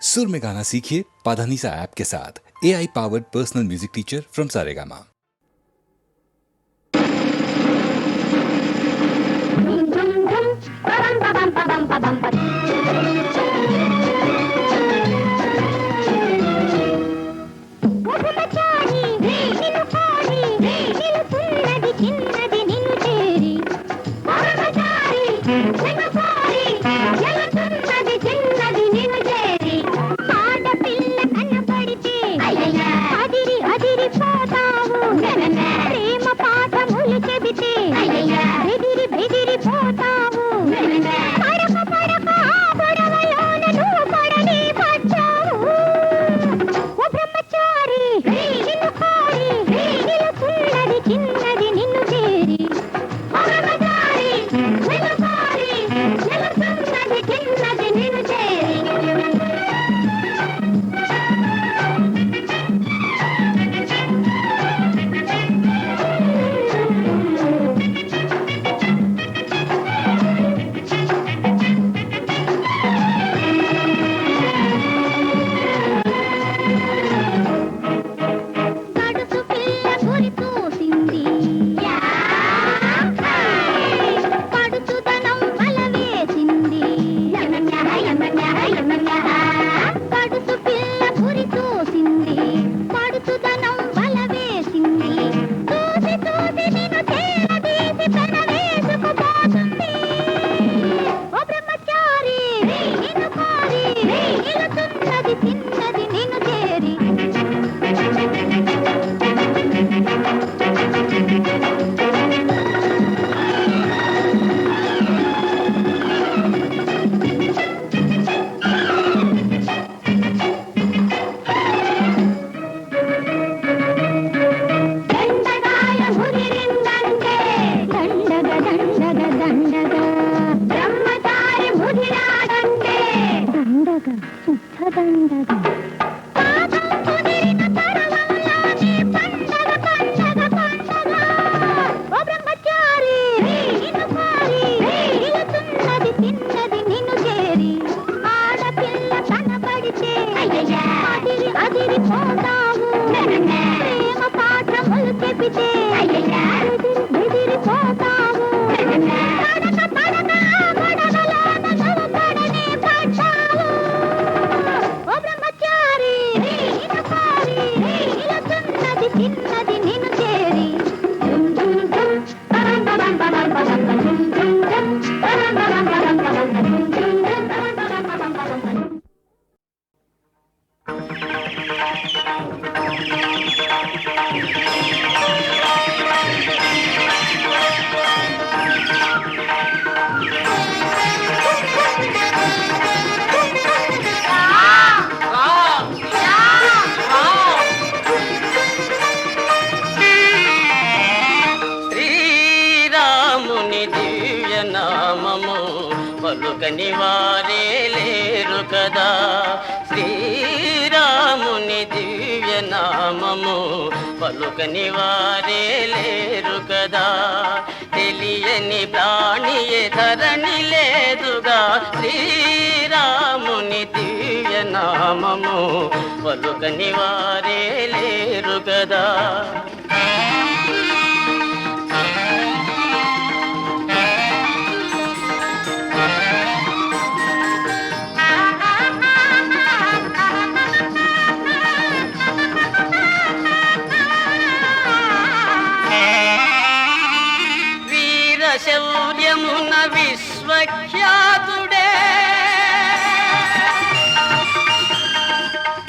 सुर में गाना सीखिए पाधानीसा ऐप के साथ। AI powered personal music teacher from Saregama. పలుకని వారే లేరు కదా, శ్రీరాముని దివ్య నామము పలుకని వారే లేరు కదా. తెలియని ప్రాణియే ధరణి లేదుగా, శ్రీరాముని దివ్య నామము పలుకని వారే లేరు కదా. శౌర్యమున విశ్వఖ్యాతుడే,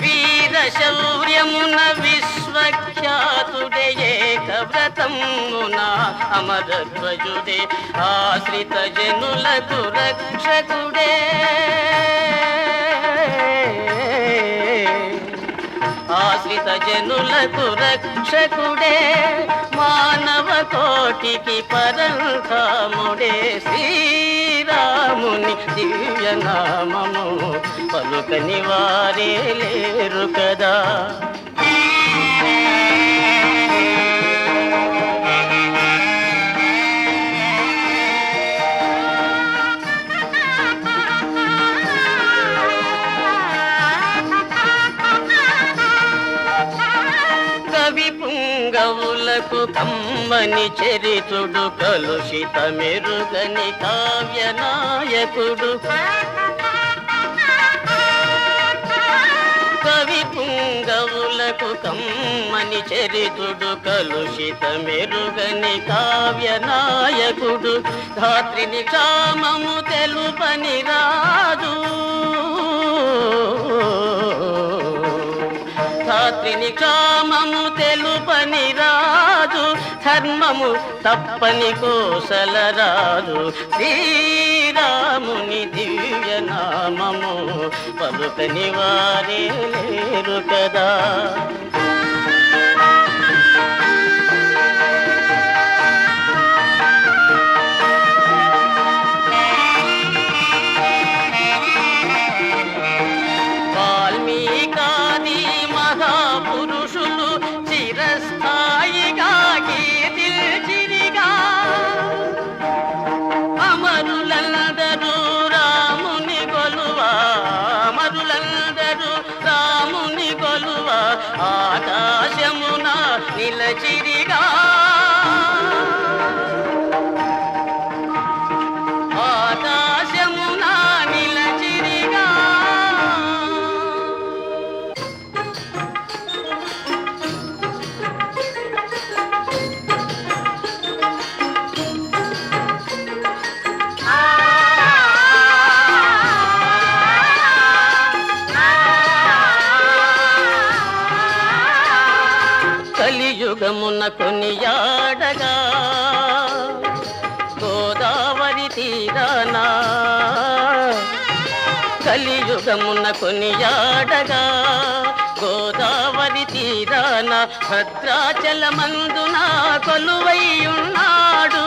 వీర శౌర్యమున విశ్వఖ్యాతుడే, ఏకవ్రతమున అమరధ్వజుడే, ఆశ్రిత జనులకు రక్షకుడే. ఆశ్రిత జనులకు రక్షకుడే, మానవ కోటికి పరంధాముడే, శ్రీరాముని దివ్య నామము పలుకని వారే లేరు కదా. దివ్యనామములకు కమ్మని చరితుడు కలుషిత మెరుగని కావ్య నాయకుడు కవి పుంగవులకు కమ్మని చరితుడు కలుషిత మెరుగని కావ్య నాయకుడు ధాత్రిని క్షామము తెలుపని రాజు ధాత్రిని క్షామము తెలుపని రాజు ధర్మము తప్పని కోసల రాజు శ్రీరాముని దివ్య నామము పలుకని వారే లేరు కదా. వాల్మీకాది మహాపురుషులు చిరస్థాయిగా కీర్తిల్చిరిగా అమరులందరూ రాముని కొలువా అమరులందరూ రాముని కొలువా ఆకాశమున నిలచిరిగా ఆకాశమున నిలచిరిగా. కలియుగమున కొనియాడగా గోదావరి తీరాన కలియుగమున కొనియాడగా గోదావరి తీరాన భద్రాచలమందున కొలువైయున్నాడు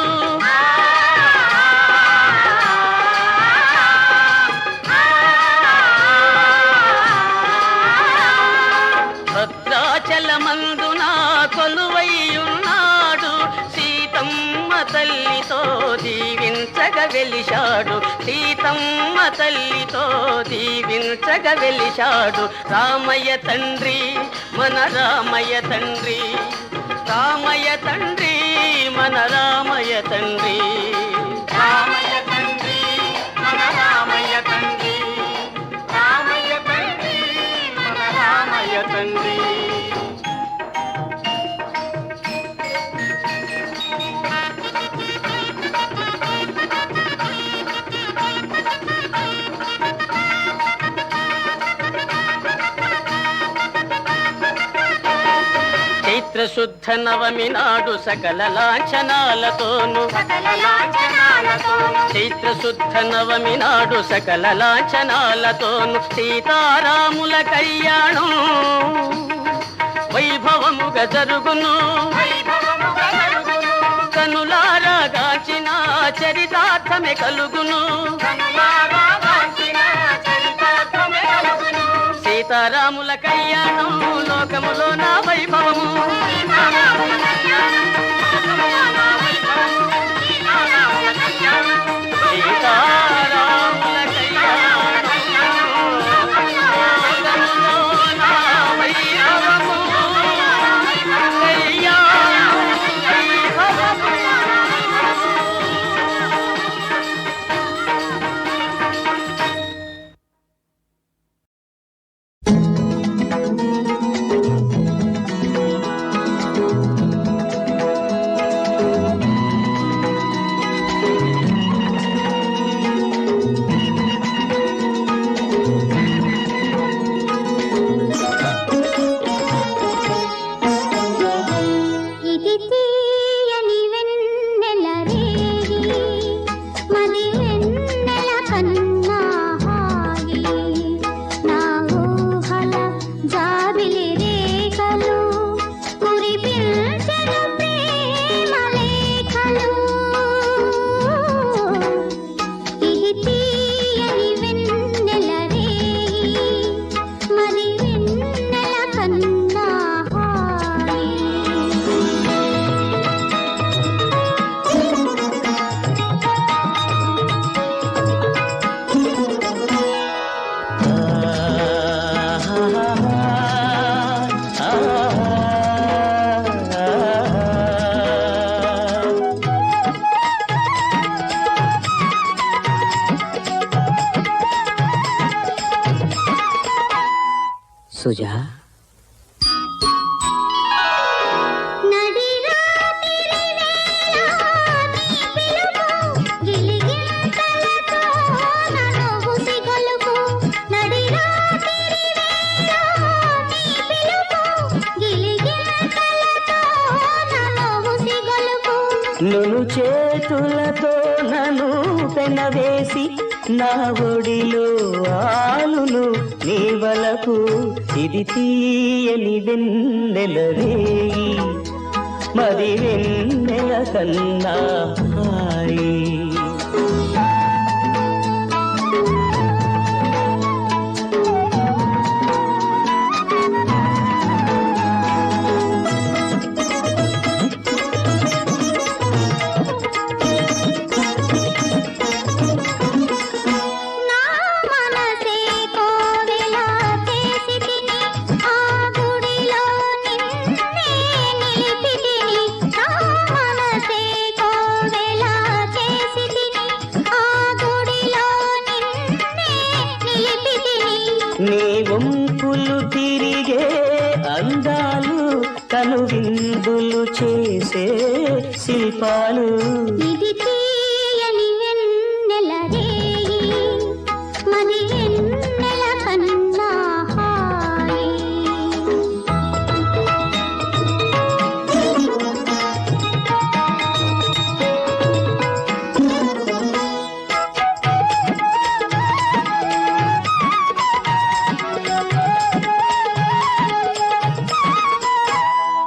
భద్రాచలమందున కొలువైయున్నాడు సీతమ్మ తల్లితో దీవించగ వెలిశాడు సీతమ్మ తల్లితో దీవించగ వెలిశాడు రామయ్య తండ్రి మన రామయ్య తండ్రి రామయ్య తండ్రి మన రామయ్య తండ్రి రామయ్య తండ్రి మన రామయ్య తండ్రి రామయ్య తండ్రి మన రామయ్య తండ్రి. చైత్ర శుద్ధ నవమి నాడు సకల లాంఛనాలతోను చైత్ర శుద్ధ నవమి నాడు సకల లాంఛనాలతోను సీతారాముల కళ్యాణం వైభవముగా జరుగును కనులారా గాంచిన చరితార్థమే కలుగును సీతారాముల కళ్యాణం లోకములో నా వైభవము సీతారాముల కళ్యాణం లోకములో నా వైభవము కళ్యాణం వైభవము. సుజా నును చేతులతో నన్ను పెనవేసి నా ఒడిలో ఆలును నీ వలకు ఇది తీయని వెన్నెల రేయి మరి వెన్నెల కన్నా హాయి నీ వంపులు తిరిగే అందాలు కను విందులు చేసే శిల్పాలు ఇది తీయని వెన్నెల రేయి మరి వెన్నెల కన్నా హాయి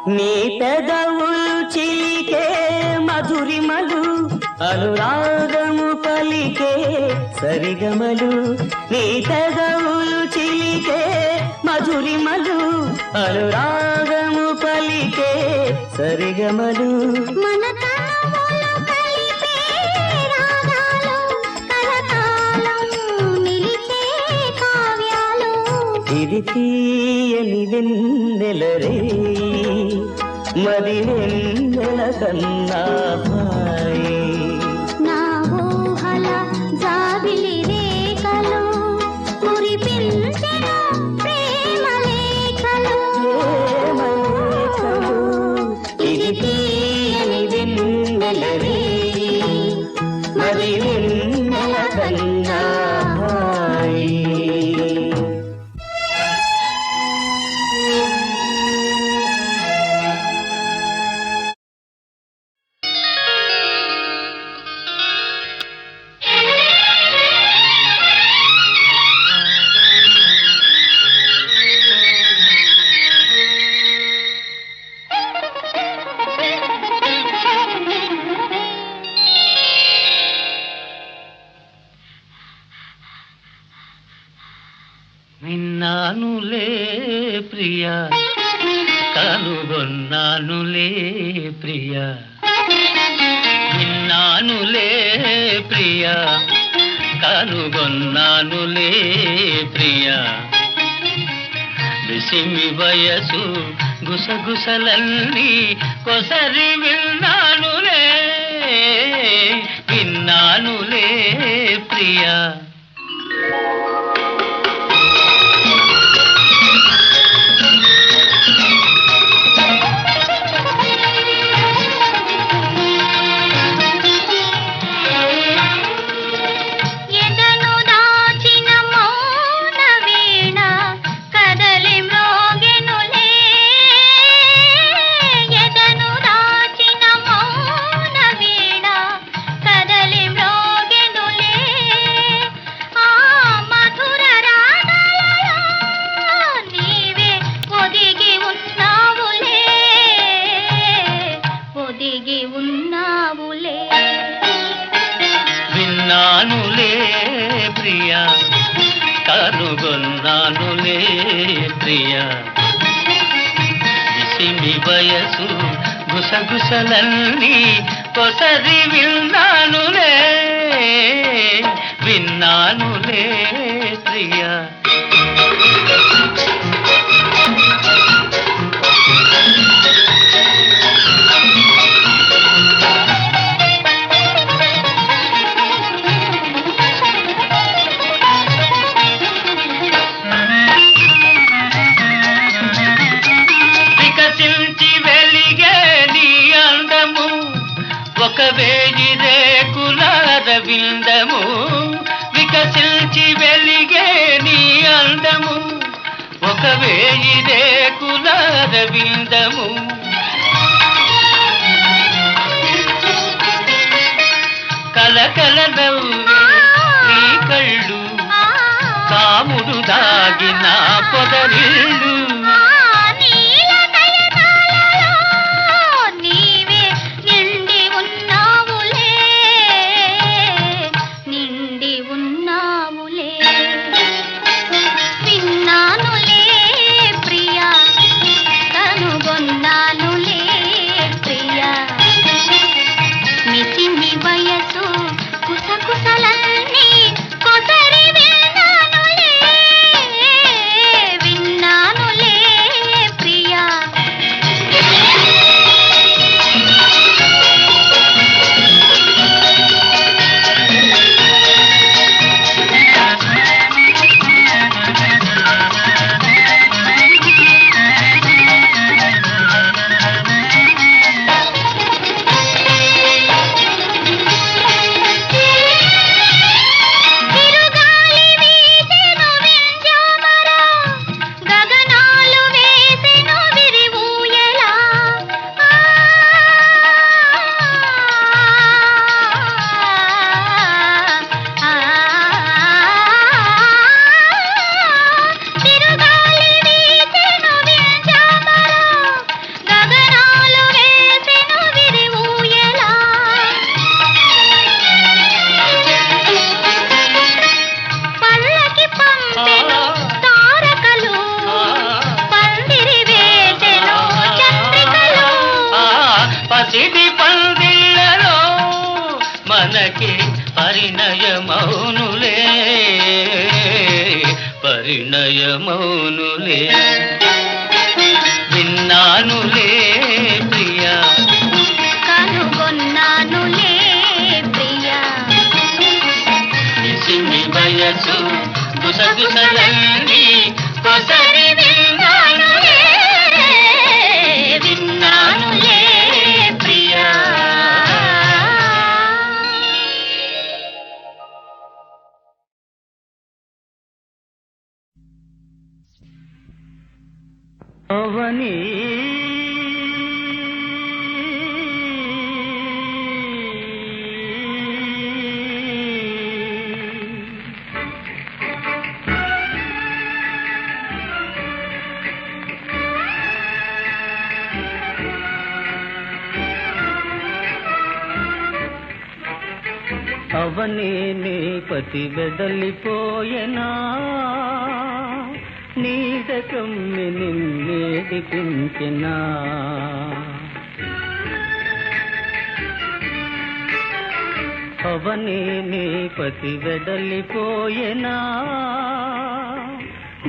నీ పెదవులు చిలికే మధురిమలు అనురాగము పలికే సరిగమలు నీ పెదవులు చిలికే మధురిమలు అనురాగము పలికే సరిగమలు మన తనువులు కలిపే రాగాలు కలకాలం నిలిచే కావ్యాలు ఇది తీయని వెన్నెల రేయి మరి వెన్నెల కన్నా హాయి నా ఊహల జాబిలి రేఖలు మురిపించెను ప్రేమ లేఖలు ప్రేమలేఖలు ఇది తీయని వెన్నెల రేయి మరి వెన్నెల కన్నా హాయి విన్నానులే ప్రియా కనుగొన్నానులే ప్రియా విన్నానులే ప్రియా కనుగొన్నానులే ప్రియా విసిమి వయసు గుసగుసలన్నీ కొసరి విన్నానులే విన్నానులే ప్రియా ఎదను దాచిన మౌన వీణ కదలి మ్రోగెనులే ఎదను దాచిన మౌన వీణ కదలి మ్రోగెనులే ఆ మధుర రాగాలలో నీవే ఒదిగి ఉన్నావులే ఒదిగి ఉన్నావులే విన్నానులే ప్రియా కనుగొన్నానులే ప్రియా విసిమి వయసు గుసగుసలన్నీ కొసరి విన్నానులే విన్నానులే ప్రియా వేయి రేకుల రవిందము వికసించి వెలిగే నీ అందము ఒక వేయి రేకుల రవిందము కలకల నవ్వే నీ కళ్ళు కాముడు దాగిన పొదరిళ్ళు మనకి పరిణయమౌనులే పరిణయమౌనులే విన్నానులే ప్రియా కనుగొన్నానులే ప్రియా నిసిమి వయసు గుసగుసలన్నీ కొసరి విన్నానులే విన్నానులే ప్రియా అవని అవని నీ పతి వెడలిపోయెనా నీడకమ్మి నిన్నేదిపించెనా అవని నీ పతి వెడలిపోయెనా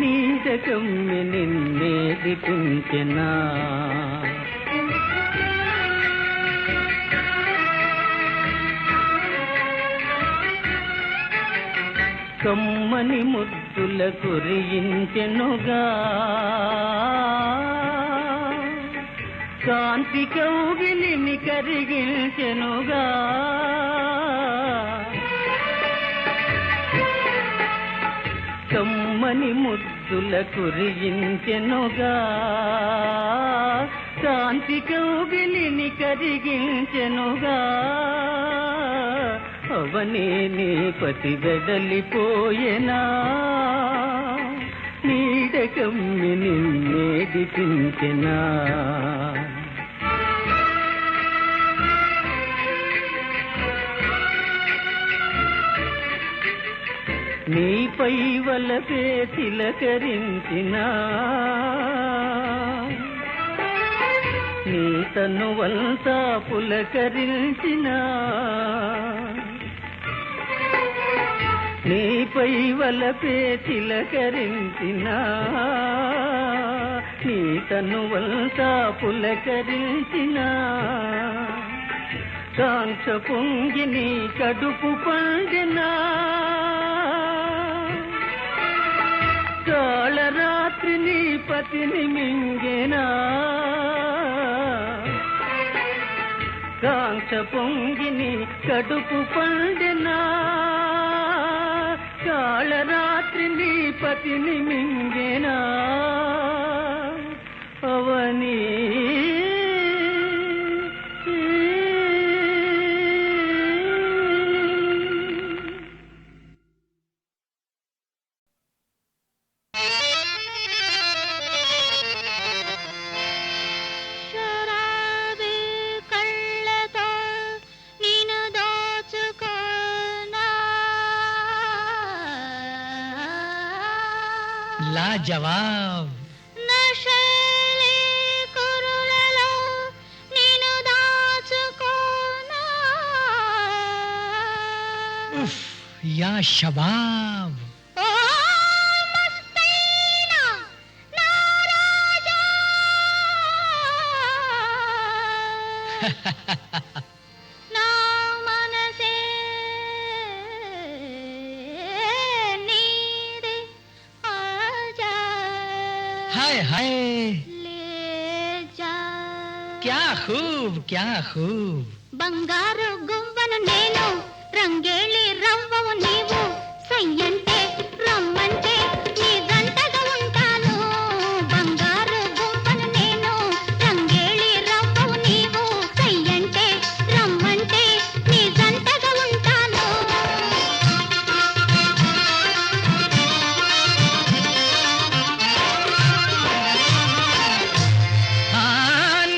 నీడకమ్మి నిన్నేదిపించెనా కమ్మని ముద్దుల కురియించెనుగా కాంతి కౌగిలిని కరిగించెనుగా కమ్మని ముద్దుల కురియించెనుగా కాంతి కౌగిలిని కరిగించెనుగా అవని నీ పతి వెడలిపోయెనా నీడకమ్మి నిన్నేదిపించెనా నీపై వలపే తిలకరించినా నీ తనువంతా పులకరించినా నీపై వలపే తిలకరించినా నీ తనువంతా పులకరించినా కాంక్ష పొంగి నీ కడుపు పండినా కాళరాత్రి నీ పతిని మింగెనా కాంక్ష ఆశ పొంగిని కడుపు పండినా కాళరాత్రి నీ పతిని మింగేనా అవని శరాబీ కళ్ళతో నిన్ను దోచుకోనా లాజవాబ్ నశలే కురులలో నిన్ను దాచుకోనా ఉఫ్ యా షబాబ్ ఓ మస్తైనా నా రాజా నా మనసే నీదే ఆజా हाय हाय లే జా क्या खूब क्या खूब బంగారు గువ్వను నేను రంగేళి రవ్వవు నీవు సయ్యంటే రమ్మంటే నీ గంటగా ఉంటాను బంగారు గువ్వను నేను రంగేళి రవ్వవు నీవు సయ్యంటే రమ్మంటే నీ గంటగా ఉంటాను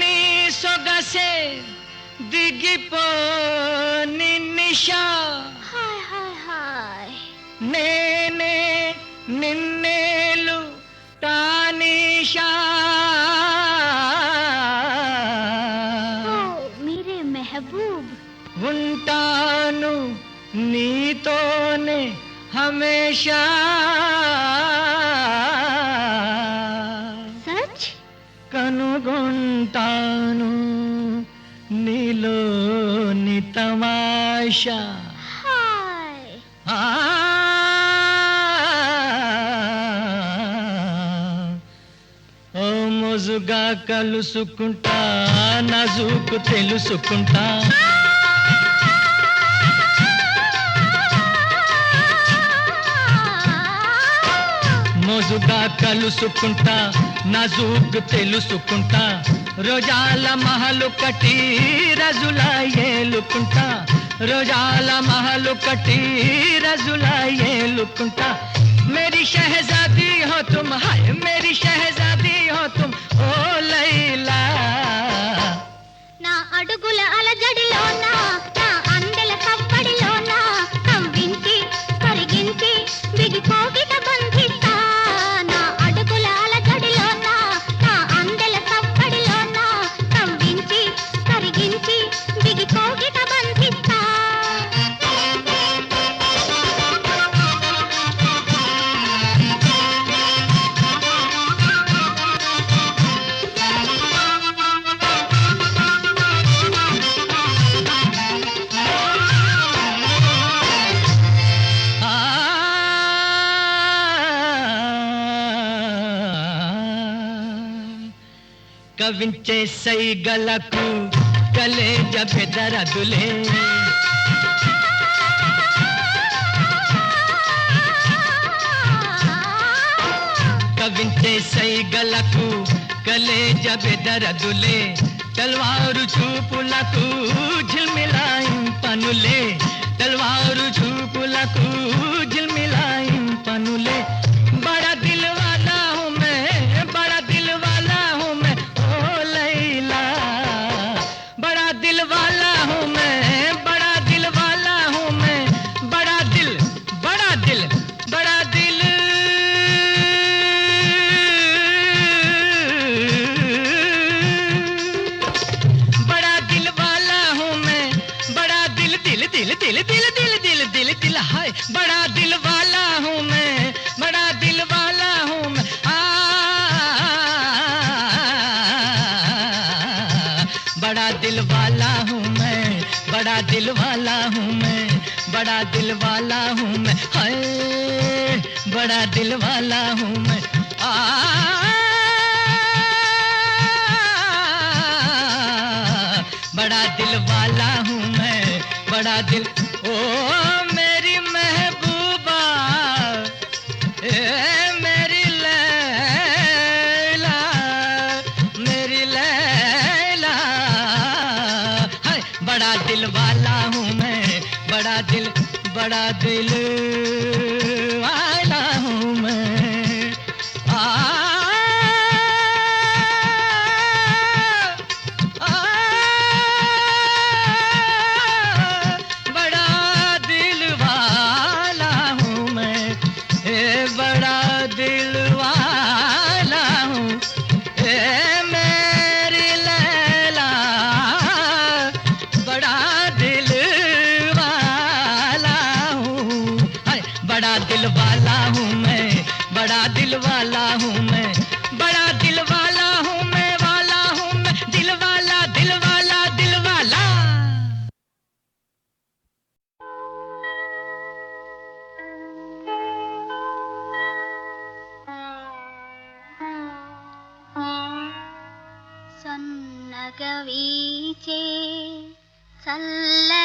నీ సొగసే దిగిపో నిషా హాయ్ హాయ్ హాయ్ నేనే నిన్నేలు తానిషా ఓ మీరే మెహబూబ్ ఉంటాను నీతోనే హమేషా సచ్ కనుగొంటాను నీలోని తమాషా హాయ్ ఆ ఓ మోజుగా కలుసుకుంటా నజుకు తెలుసుకుంటా మోజుగా కలుసుకుంటా నజుకు తెలుసుకుంటా రోజాల మహలు కట్టి రజులా ఏలుకుంటా రోజాల మహలు కట్టి రజులా ఏలుకుంటా मेरी शहजादी हो तुम हाय मेरी शहजादी हो तुम ओ लैला నా అడుగుల అలజడిలోన నా అందెల సవ్వడిలోన కంవించి కరిగించి బిగి కోగిట బంధిస్తా నా అడుగుల అలజడిలోన నా అందెల సవ్వడిలోన కంవించి కరిగించి బిగి కోగిట బంధిస్తా కవించే సైగలకు కలేజ బెదరదులే కవించే సైగలకు కలేజ బెదరదులే తల్వారు చూపులకు ఝిల్మిలాయింపనులే తల్వారు చూపులకు ఝిల్మిలాయింపనులే బడా దిల్ వాలా హూ మే బడా దిల్ వాలా హూ మే ఓ లైలా బడా దిల్ వాలా హూ మే బడా దిల్ వాలా హూ మే బడా దిల్ బడా దిల్ బడా దిల్ बड़ा दिल वाला हूँ मैं बड़ा दिल दिल दिल दिल दिल दिल दिल दिल दिल हाय बड़ा दिल वाला हूँ मैं बड़ा दिल वाला हूँ मैं बड़ा दिल वाला हूँ मैं बड़ा दिल वाला हूँ मैं बड़ा दिल वाला हूँ मैं हाय बड़ा दिल वाला हूँ मैं बड़ा दिल वाला हूँ मैं, बड़ा दिल। ओ मेरी महबूबा, मेरी लैला, मेरी लैला, हाय बड़ा दिल वाला हूँ मैं, बड़ा दिल वाला हूँ मैं। बड़ा दिल वाला हूँ मैं, बड़ा दिल वाला हूँ, मेरी लैला, बड़ा दिल वाला हूँ, बड़ा दिल वाला हूँ मैं, बड़ा दिल वाला हूँ मैं, बड़ा दिल वाला हूँ मैं, वाला हूँ मैं, दिल वाला, दिल वाला, दिल वाला। సన్నగా వీచే చల్లగాలికి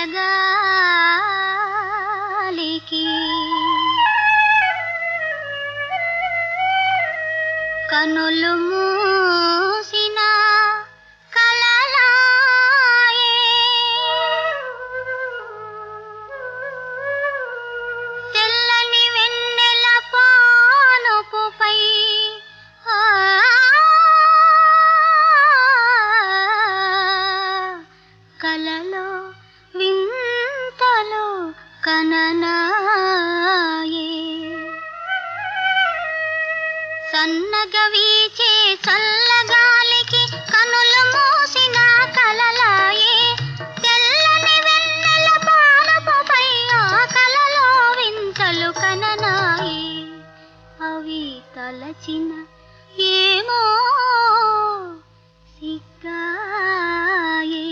కనులు మూసిన కలలాయే, తెల్లని వెన్నెల పానుపుపై కలలో వింతలు కననాయే. సన్నగా వీచే చల్లగాలికి కనులు మూసిన కలలాయే, తెల్లని వెన్నెల పానుపుపై ఆ కలలో వింతలు కననాయే. అవి తలచిన ఏమో సిగ్గాయే,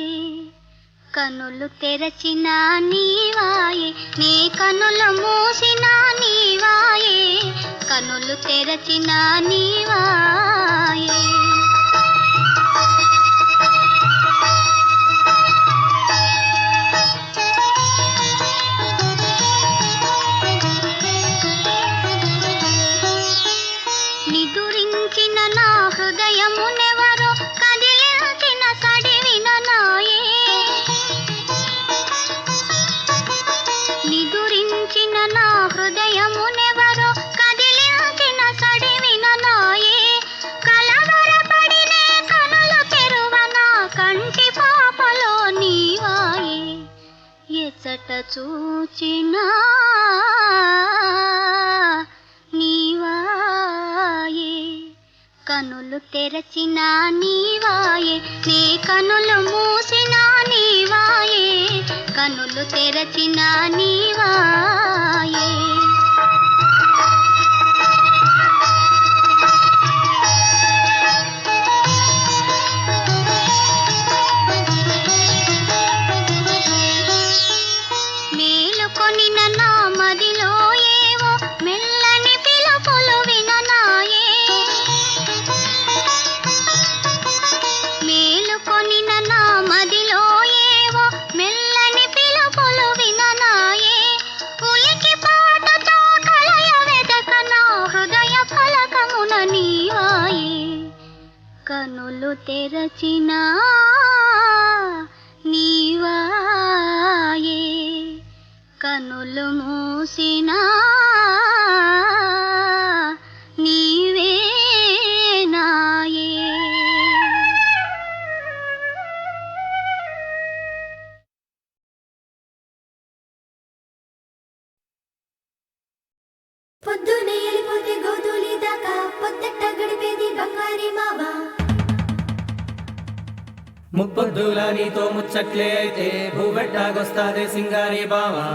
కనులు తెరచిన నీవాయే, నీ కనులు మూసిన నీవాయే, కనులు తెరచిన నీవాయే. నిదురించిన నా హృదయమునెవరో కదిలించిన సడివిన నాయే, నిదురించిన నా హృదయమునెవరో కదిలించిన సడివిన నాయే. కలవరపడినే కనులు తెరువన కంటి పాపలో నీవాయే, ఎచ్చట చూచినా నీవాయే, కనులు తెరచిన నీవాయే, నీ కనులు మూసిన నీవాయే, కనులు తెరచిన నీవాయే. మేలుకొనిన నా మదిలో ఏవో మెల్లని పిలుపులు విననాయే, మేలుకొనిన నా మదిలో ఏవో మెల్లని పిలుపులు విననాయే. ఉలికి పాటుతో కలయ వెదక నా హృదయ ఫలకమున నీవాయే, కనులు తెరచిన నీవాయే, కనులు మూసిన నీవే నాయే. పొద్దునే వెళ్ళిపోతే గోధూలి దాకా పొద్దట గడిపేది బంగారి మావా. ముప్పొద్దుల నీతో ముచ్చట్లే అయితే భూబెట్టాగొస్తాదే సింగారి బావా.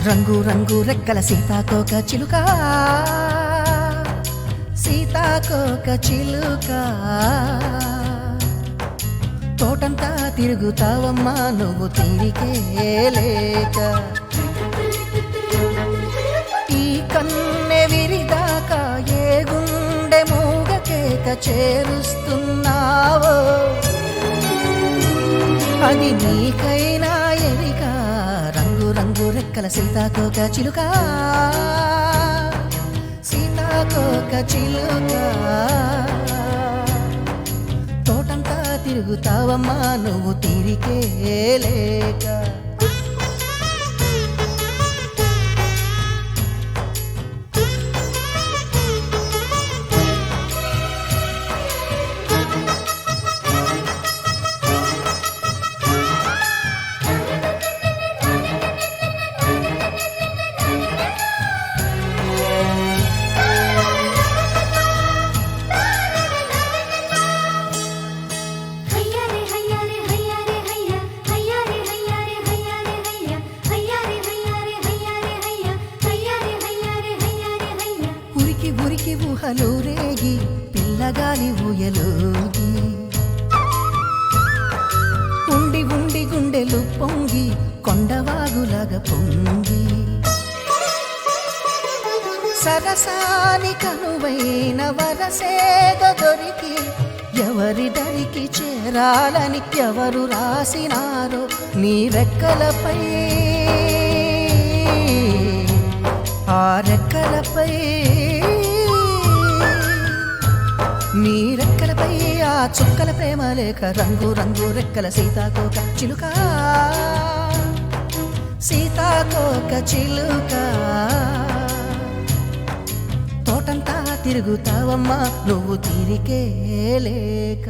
రంగు రంగు రెక్కల సీతాకోక చిలుక, సీతాకోక చిలుక, తోటంతా తిరుగుతావమ్మా నువ్వు తీరికే లేక. ఈ కన్నె విరిదాకా ఏ గుండె మూగ కేక చేరుస్తున్నావో, అది నీకైనా ఎరిక. రంగు రంగు రెక్కల సీతాకోక చిలుక, సీతాకోక చిలుక, తోటంతా తిరుగుతావమ్మా నువ్వు తీరికే లేక. ఊహలూరేగి పిల్లగాలి ఊయలోగి, ఉండి ఉండి గుండెలు పొంగి కొండవాగులాగా పొంగి, సరసాని కనువైన వరసేద దొరికి ఎవరి దరికి చేరాలని ఎవరు రాసినారో నీ రెక్కలపై, ఆ రెక్కలపై, నీ రెక్కలపై ఆ చుక్కల ప్రేమ లేక. రంగు రంగు రెక్కల సీతాకోక చిలుక, సీతాకోక చిలుక, తోటంతా తిరుగుతావమ్మా నువ్వు తీరికే లేక.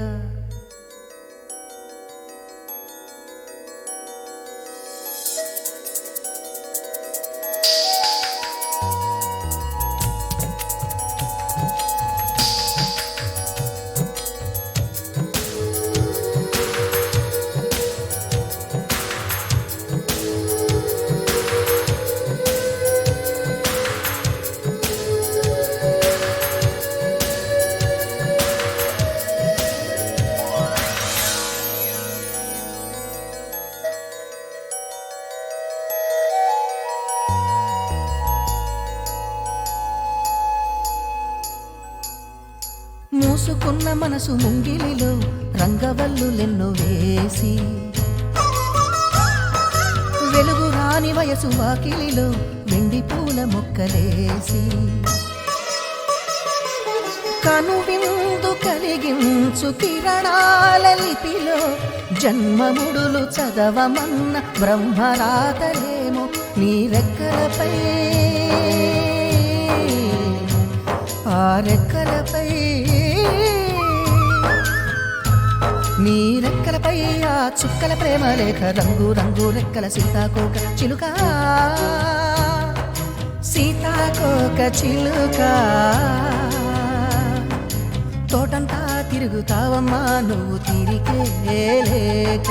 మూసుకున్న మనసు ముంగిలిలో రంగవల్లులెన్నో వేసి, వెలుగు రాని వయసు వాకిలిలో వెండి పూల మొక్కలేసి, కనువిందు కలిగించు కిరణాల లిపిలో జన్మముడులు చదవమన్న బ్రహ్మరాతలేమో నీ రెక్కలపై, ఆ రెక్కలపై, నీ రెక్కలపై ఆ చుక్కల ప్రేమ లేఖ. రంగు రంగు రెక్కల సీతాకోక చిలుక, సీతాకోక చిలుక, తోటంతా తిరుగుతావమ్మా నువ్వు తీరికే లేక.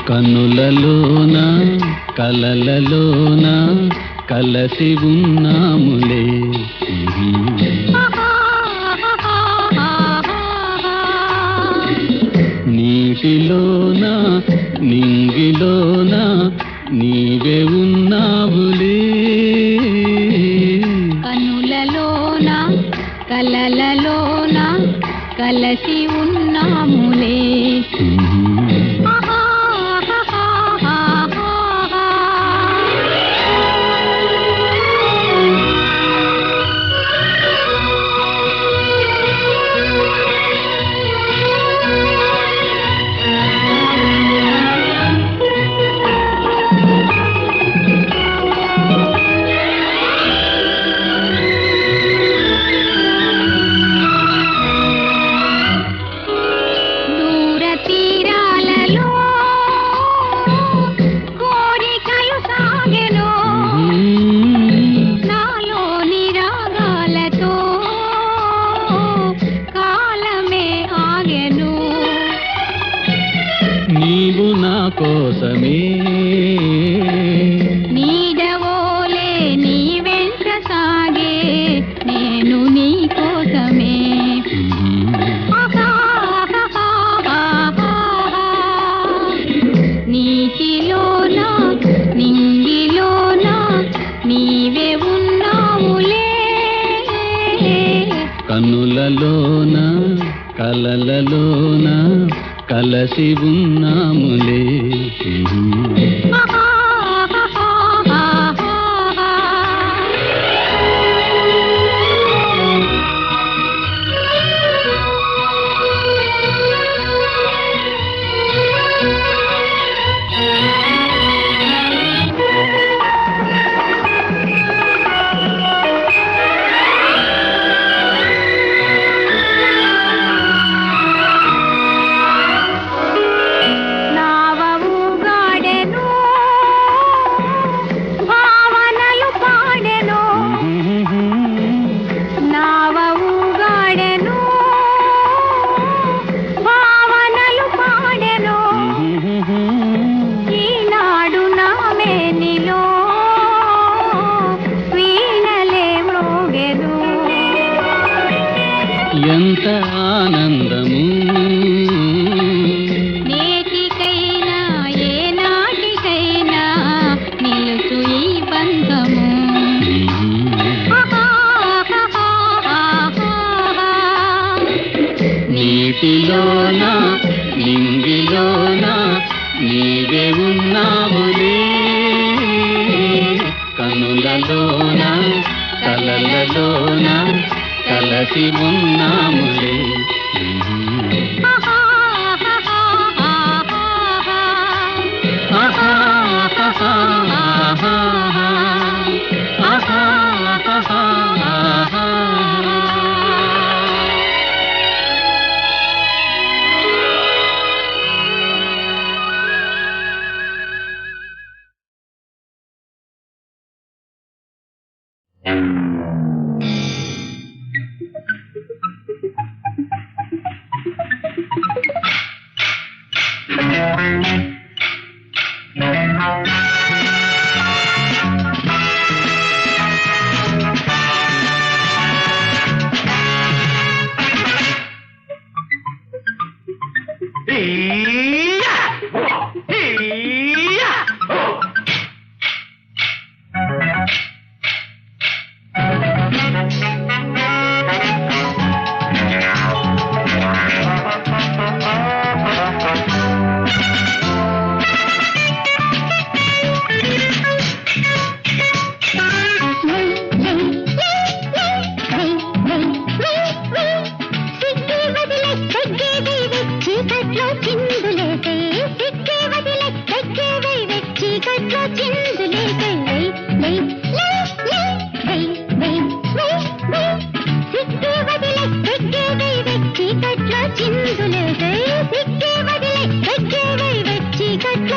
కనులలోన కలలలోన కలసి ఉన్నాములే. నీటిలోన నింగిలోన నీవే ఉన్నావులే. కనులలోన కలలలోన కలసి ఉన్నాములే. నీవు నా కోసమే నీడవోలే నీ వెంట సాగే నేను నీ కోసమే. నీటిలోన నింగిలోన నీవే ఉన్నావులే. కనులలోన కలలలోన కలసి ఉన్నాములే. ఎంత ఆనందము నేటికైనా ఏ నాటికైనా నిలుచు ఈ బంధము. నీటిలోన నింగిలోన నీవే ఉన్నావులే. కనులలోన కలలలోన కలసి ఉన్నాములే.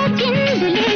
చిందులే